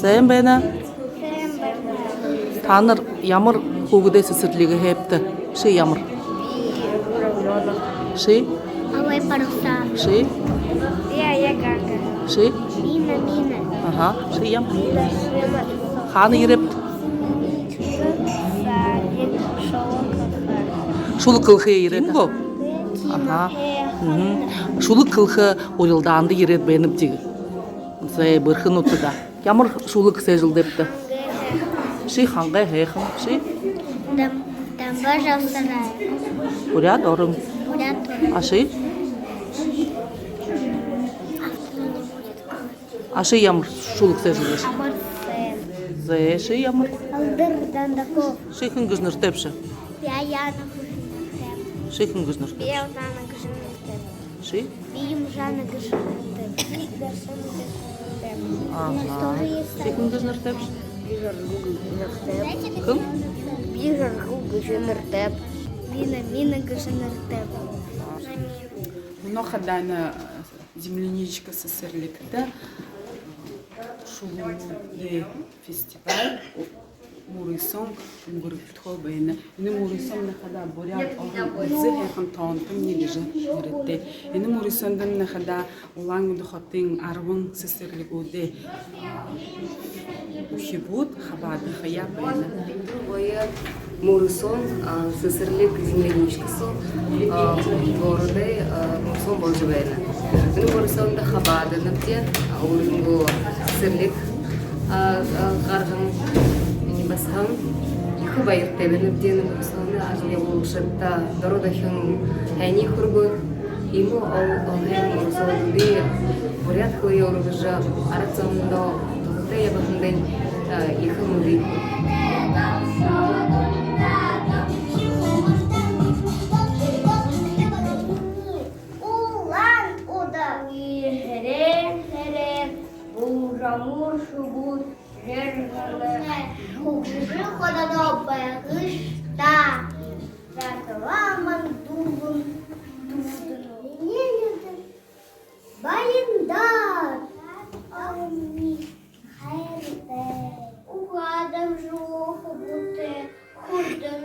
Sen beni tanır yamır kugde sesirligi hepti. Şey yamır. Şey? Алай паруса. Şey? Я гага. Şey? Мина. Aha, şey yam. Мина швема. Hanı yirep. Садик, шоу, Şulu kılxı yirep. Bu. Aha. Şulu kılxı oyuldandı yirep benim tigi. Zey bırxın utuda. Yamır şulu kısajıl depti. Şey hangi heyxim? Şey? Там пожалуйста, Уряд орын. уряд. А şey? А şey yamır şulu kısajıl deş. Амарсен. Zey şey yamır. Алдыр дандаков. Şey hıngıznır tepşi. Я Şey hıngıznır. Я Жана Гажинертеп. Şey? Бим Жана Гажинертеп. Aha. Şey hıngıznır tepşi. Kıl? Бижар Гажинертеп. Мина Гажинертеп. Много дана земляничка сесерликте шулуде фестиваль Мурисон гуртхо бейна. Ины Мурисон нахада боряд озы хэхэн тоонтын нэгэж мөрөдтэй. Ины Мурисондын нахада улаан дохотын 10 сесерлигүүдэ ухибут хабады хая бейна. Другое Мурисон сесерлик земляничкасы города Мурисон Божевена. Ины Мурисонда хабады напте уринго сесерлик гарган басхан их байыртебеніп деніп соны ажне болушатта дородахын әйни хургу ему олхен мурсолды порядку yoruluşa aratsında tokta yapımdan yıkımlı. Улан уда херен бурамур шубут жерле хукжи ходадо байгышта затламан дубун дудун байындар ами хайрте угадам жоху буте хурдан